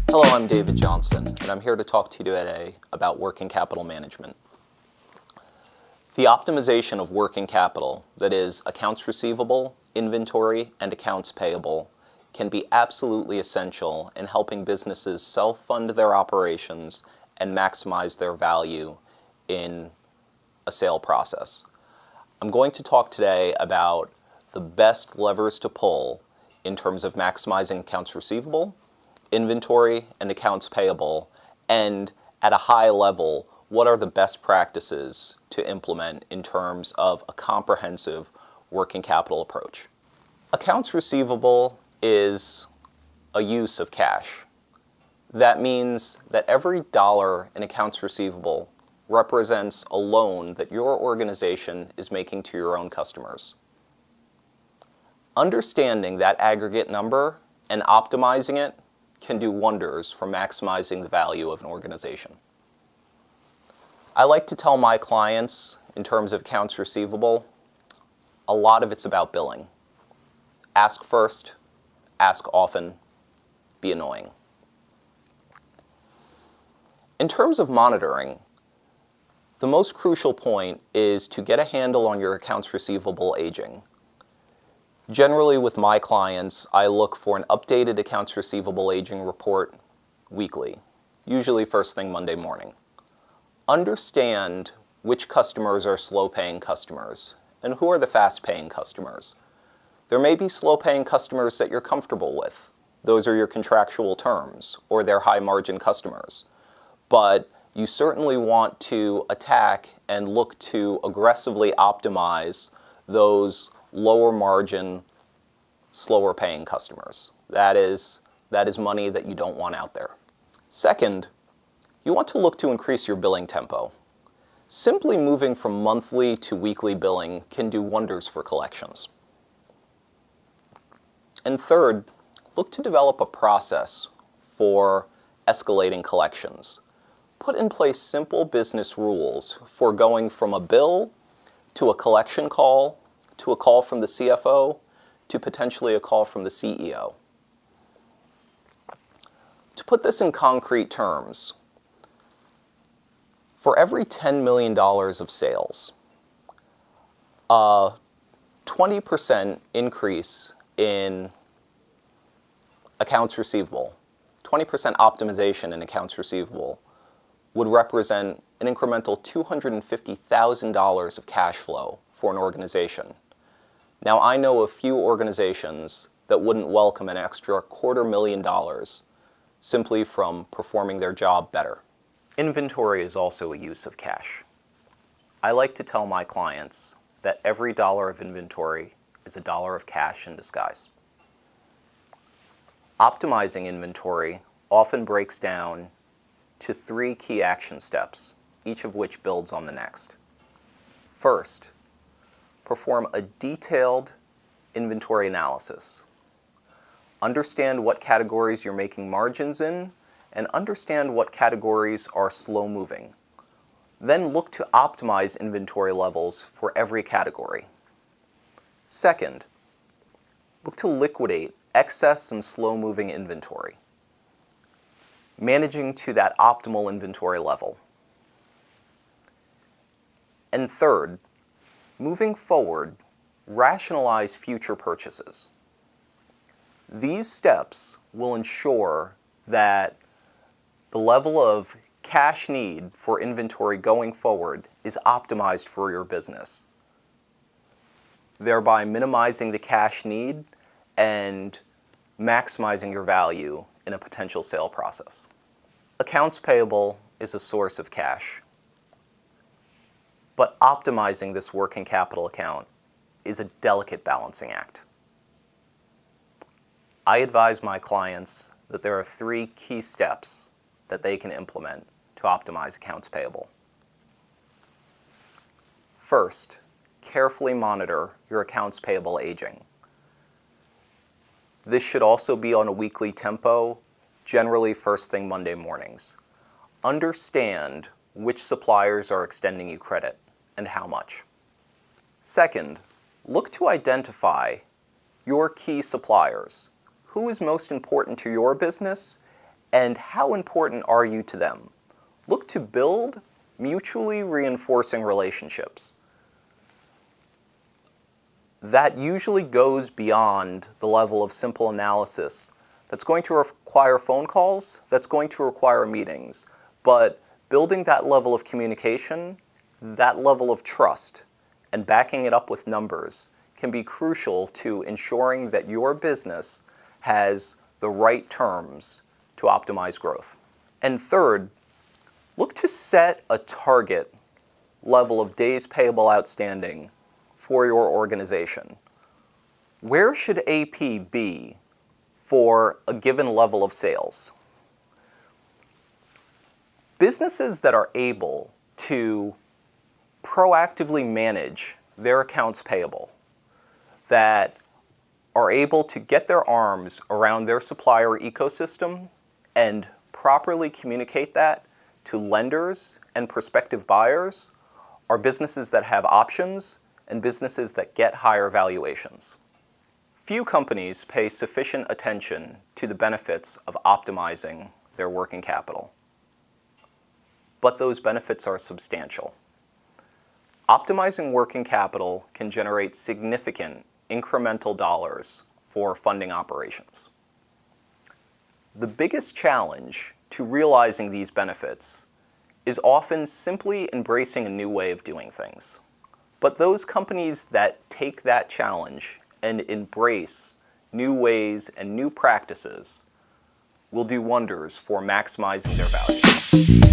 Hello, I'm David Johnson, and I'm here to talk to you today about working capital management. The optimization of working capital, that is, accounts receivable, inventory, and accounts payable, can be absolutely essential in helping businesses self-fund their operations and maximize their value in a sale process. I'm going to talk today about the best levers to pull in terms of maximizing accounts receivable, inventory, and accounts payable, and at a high level, what are the best practices to implement in terms of a comprehensive working capital approach. Accounts receivable is a use of cash. That means that every dollar in accounts receivable represents a loan that your organization is making to your own customers. Understanding that aggregate number and optimizing it can do wonders for maximizing the value of an organization. I like to tell my clients, in terms of accounts receivable, a lot of it's about billing. Ask first, ask often, be annoying. In terms of monitoring, the most crucial point is to get a handle on your accounts receivable aging. Generally, with my clients, I look for an updated accounts receivable aging report weekly, usually first thing Monday morning. Understand which customers are slow-paying customers and who are the fast-paying customers. There may be slow-paying customers that you're comfortable with. Those are your contractual terms, or they're high-margin customers. But you certainly want to attack and look to aggressively optimize those lower margin, slower paying customers. That is money that you don't want out there. Second, you want to look to increase your billing tempo. Simply moving from monthly to weekly billing can do wonders for collections. And third, look to develop a process for escalating collections. Put in place simple business rules for going from a bill to a collection call, to a call from the CFO, to potentially a call from the CEO. To put this in concrete terms, for every $10 million of sales, a 20% increase in accounts receivable, 20% optimization in accounts receivable would represent an incremental $250,000 of cash flow for an organization. Now, I know of few organizations that wouldn't welcome an extra $250,000 simply from performing their job better. Inventory is also a use of cash. I like to tell my clients that every dollar of inventory is a dollar of cash in disguise. Optimizing inventory often breaks down to 3 key action steps, each of which builds on the next. First, perform a detailed inventory analysis. Understand what categories you're making margins in, and understand what categories are slow-moving. Then look to optimize inventory levels for every category. Second, look to liquidate excess and slow-moving inventory, managing to that optimal inventory level. And third, moving forward, rationalize future purchases. These steps will ensure that the level of cash need for inventory going forward is optimized for your business, thereby minimizing the cash need and maximizing your value in a potential sale process. Accounts payable is a source of cash, but optimizing this working capital account is a delicate balancing act. I advise my clients that there are 3 key steps that they can implement to optimize accounts payable. First, carefully monitor your accounts payable aging. This should also be on a weekly tempo, generally first thing Monday mornings. Understand which suppliers are extending you credit and how much. Second, look to identify your key suppliers. Who is most important to your business, and how important are you to them? Look to build mutually reinforcing relationships. That usually goes beyond the level of simple analysis. That's going to require phone calls, that's going to require meetings, but building that level of communication, that level of trust, and backing it up with numbers can be crucial to ensuring that your business has the right terms to optimize growth. And third, look to set a target level of days payable outstanding for your organization. Where should AP be for a given level of sales? Businesses that are able to proactively manage their accounts payable, that are able to get their arms around their supplier ecosystem and properly communicate that to lenders and prospective buyers, are businesses that have options and businesses that get higher valuations. Few companies pay sufficient attention to the benefits of optimizing their working capital, but those benefits are substantial. Optimizing working capital can generate significant incremental dollars for funding operations. The biggest challenge to realizing these benefits is often simply embracing a new way of doing things. But those companies that take that challenge and embrace new ways and new practices will do wonders for maximizing their value.